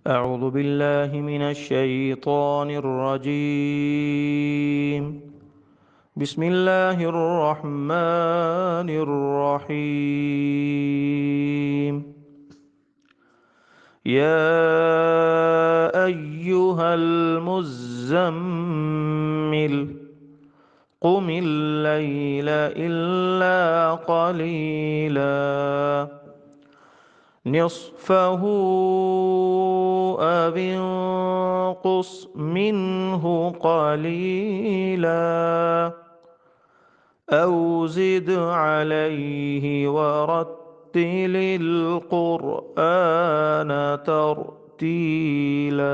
أعوذ بالله من الشيطان الرجيم. بسم الله الرحمن الرحيم. يا أيها المزمل قم الليل إلا قليلا نصفه أو انقص منه قليلا أو زد عليه ورتل القرآن ترتيلا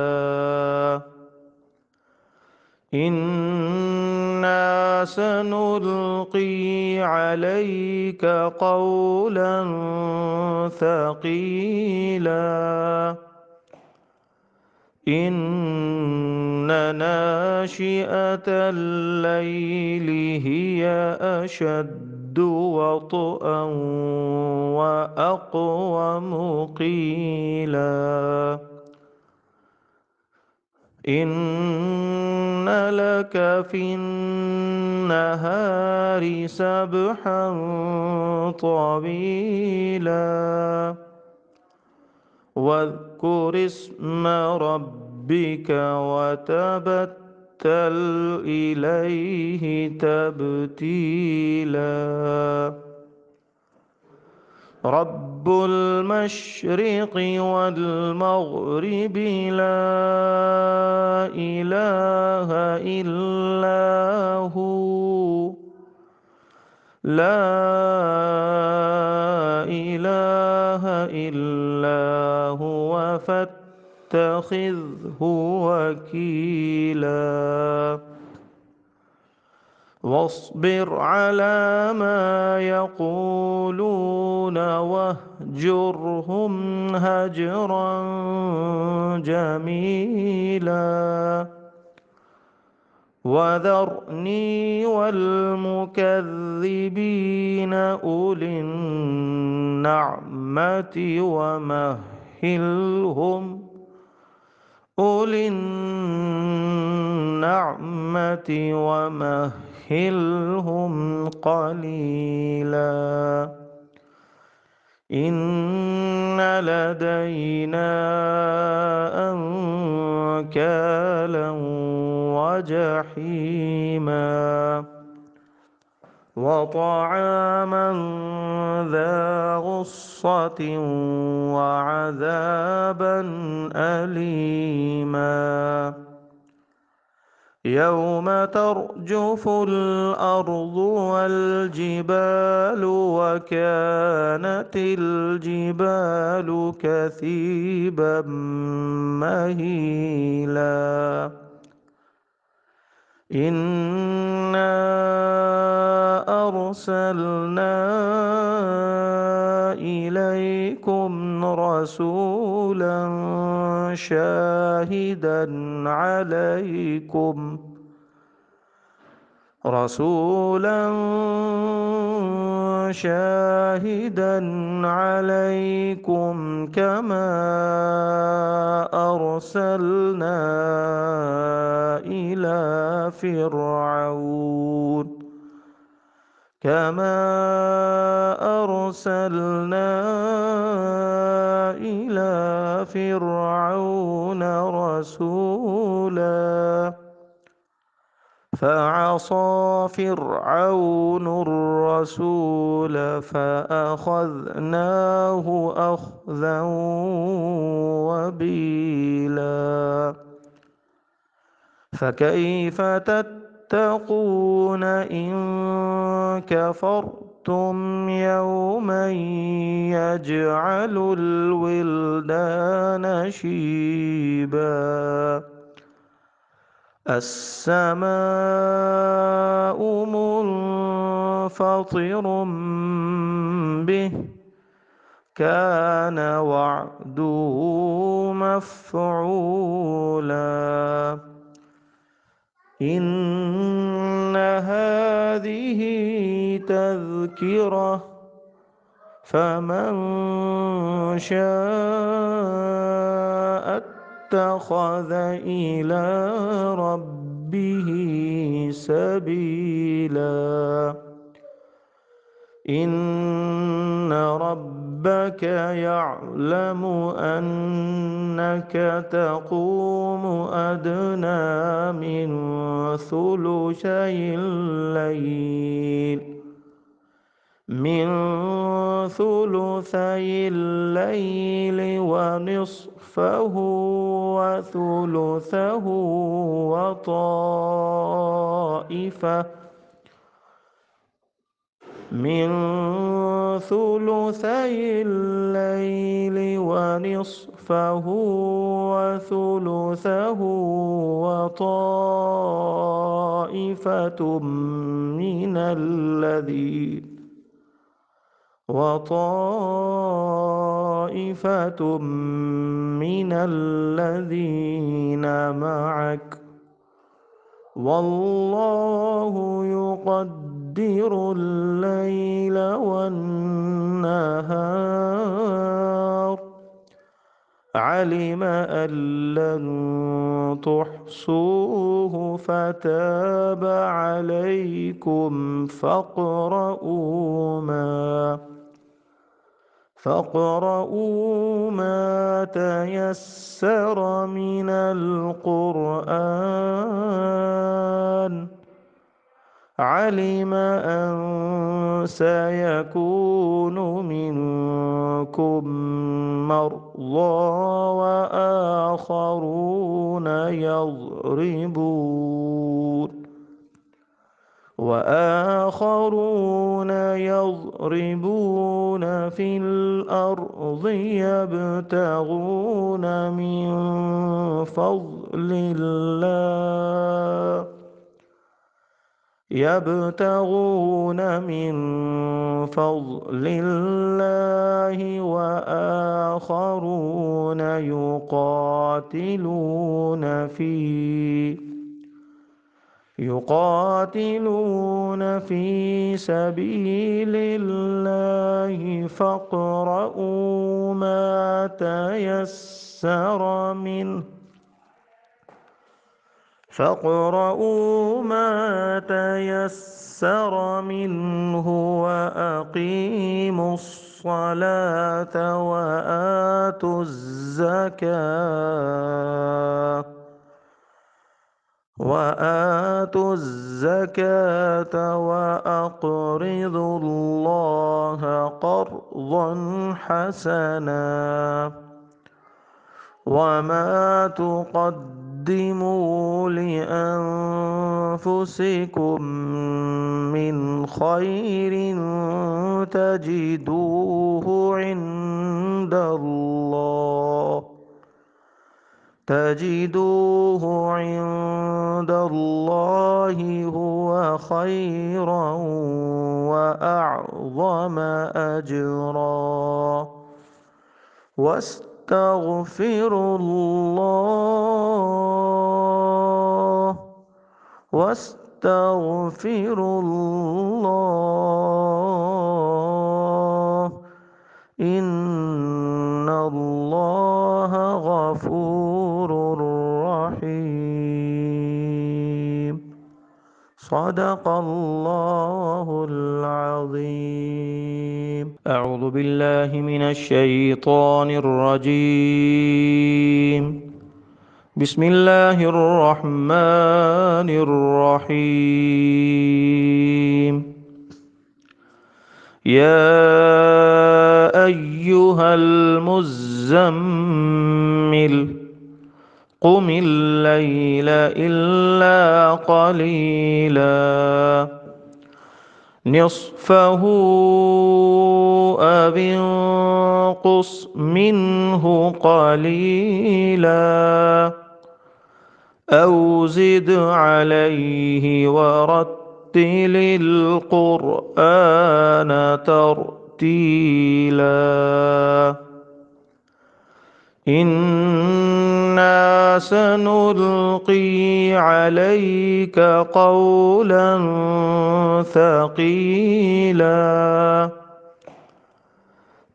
إنا سنلقي عليك قولا ثقيلا إن ناشئة الليل هي أشد وطئا وأقوم قيلا إن لك في النهار سبحا طويلا واذكر اسم ربك وتبتل إليه تبتيلا رب المشرق والمغرب لا إله إلا هو لا إله إلا هو فاتخذه وكيلا واصبر على ما يقولون واهجرهم هجرا جميلا وذرني والمكذبين أولي النعمة ومهلهم قليلا إن لدينا أنكالا وجحيما وطعاما ذا غصة وعذابا أليما يوم ترجف الأرض والجبال وكانت الجبال كثيبا مهيلا إنا أرسلنا إليكم رسولا شاهدا عليكم كما أرسلنا إلى فرعون رسولا فعصى فرعون الرسول فأخذناه أخذا وبيلا فكيف تتقون إن كفرتم يوما يجعل الولدان شيبا السماء منفطر به كان وعده مفعولا إن هذه تذكرة فمن شاء اتخذ إلى ربه سبيلا إن ربك يعلم أنك تقوم أدنى من ثلثي الليل ونصفه وثلثه من ثلثي الليل ونصفه وثلثه وطائفة من الذين معك والله يقدر الليل والنهار علم أن لن تحصوه فتاب عليكم فاقرؤوا ما تيسر من القرآن علم أن سيكون منكم مرضى وآخرون يضربون في الأرض يبتغون من فضل الله وآخرون يقاتلون في سبيل الله فاقرؤوا ما تيسر منه وأقيموا الصلاة وآتوا الزكاة وأقرضوا الله قرضا حسنا وما تقدموا لأنفسكم من خير تجدوه عند الله هو خيرا وأعظم أجرا واستغفروا الله إن الله غفور رحيم صدق الله العظيم. أعوذ بالله من الشيطان الرجيم. بسم الله الرحمن الرحيم. يا أيها المزمل قم الليل إلا قليلا نصفه أو انقص منه قليلا أو زد عليه ورتل القرآن ترتيلا إنا سنلقي عليك قولا ثقيلا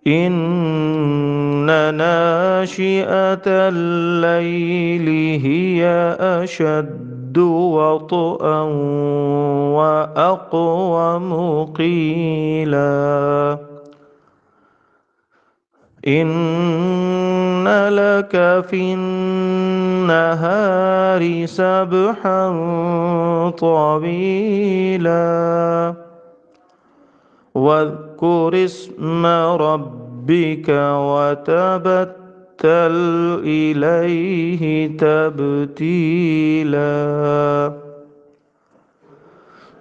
إن ناشئة الليل هي أشد وطئا وأقوم قيلا إن لك في النهار سبحا طويلا واذكر اسم ربك وتبتل إليه تبتيلا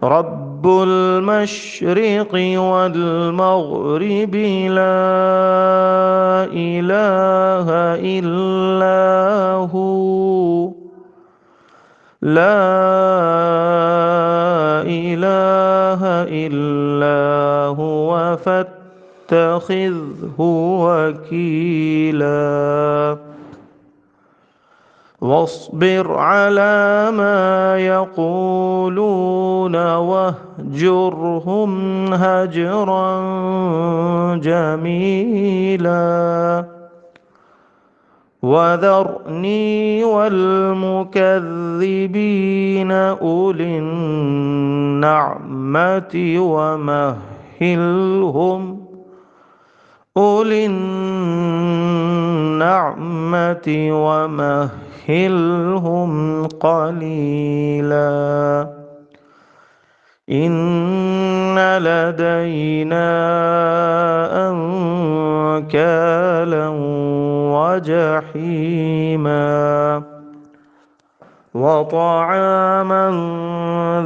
رب المشرق والمغرب لا إله إلا هو لا إله إلا هو فاتخذه وكيلا واصبر على ما يقولون واهجرهم هجرا جميلا وذرني والمكذبين أولي النعمة ومهلهم قليلا إن لدينا أنكالا وجحيما وطعاما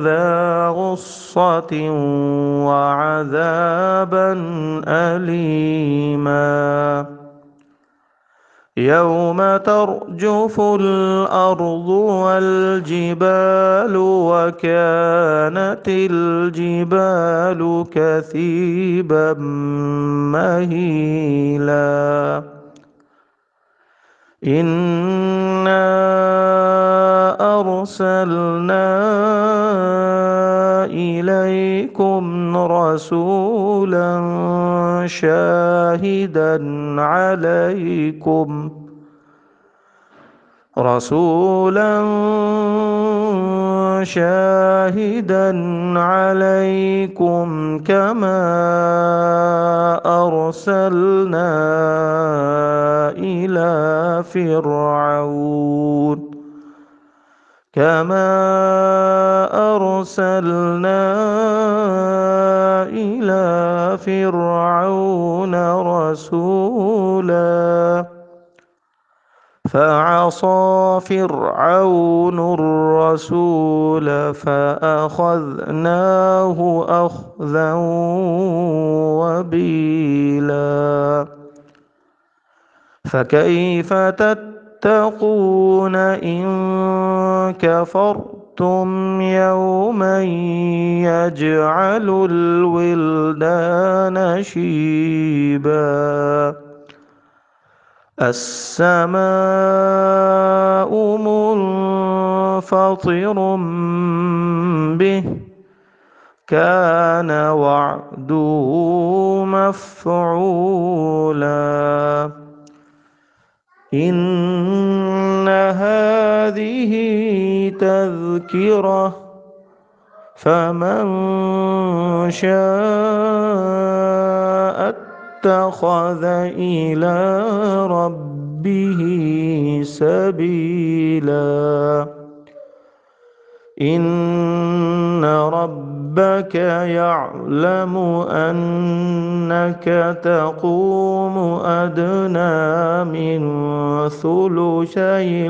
ذا غصة وعذابا أليما يوم ترجف الأرض والجبال وكانت الجبال كثيبا مهيلا إنا أرسلنا إليكم رسولا شاهدا عليكم كما أرسلنا إلى فرعون رسولا فعصى فرعون الرسول فأخذناه أخذا وبيلا فكيف تتقون إن كفرتم يوما يجعل الولدان شيبا السماء منفطر به كان وعده مفعولا إن هذه تذكرة فمن شاء اتخذ إلى ربه سبيلا إن ربك يعلم أنك تقوم أدنى من ثلثي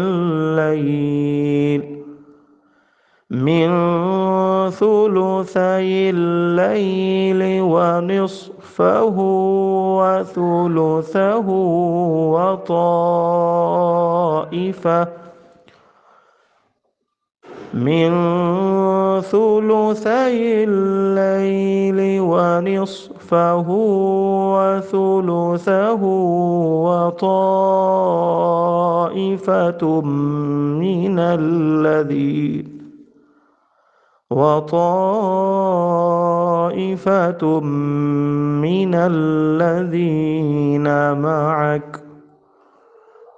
الليل ونصفه وثلثه وطائفة من الذين وطائفة من الذين معك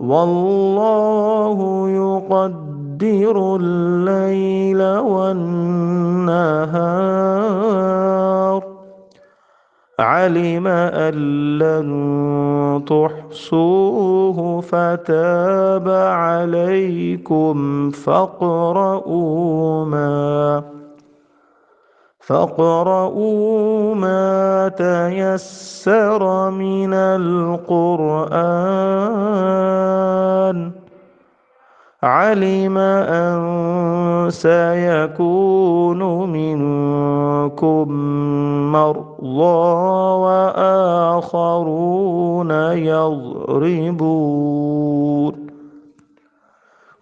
والله يقدر الليل والنهار علم أن لن تحصوه فتاب عليكم فاقرؤوا ما تيسر من القرآن علم أن سيكون منكم مرضى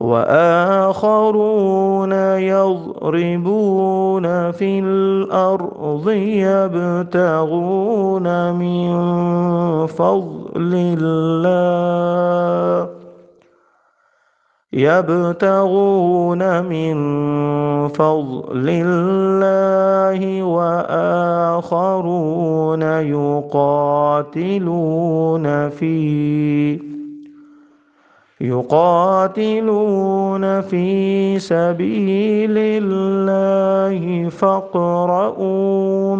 وآخرون يضربون في الأرض يبتغون من فضل الله وآخرون يقاتلون في سبيل الله فاقرؤوا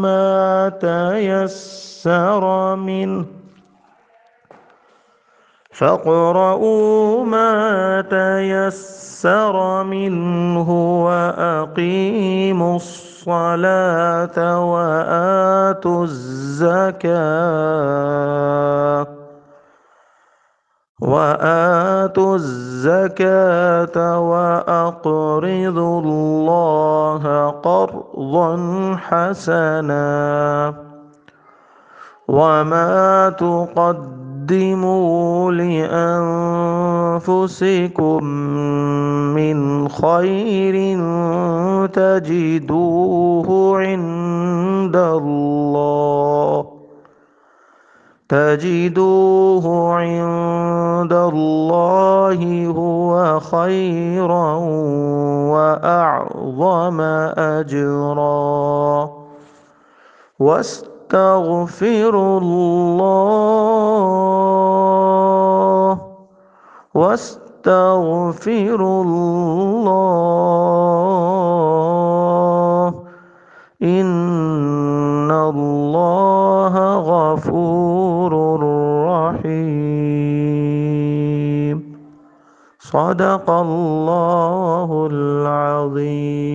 ما تيسر منه وأقيموا الصلاة وآتوا الزكاة وأقرضوا الله قرضا حسنا وما تقدموا لأنفسكم من خير تجدوه عند الله هو خيرا وأعظم أجرا واستغفروا الله إن الله غفور رحيم صدق الله العظيم.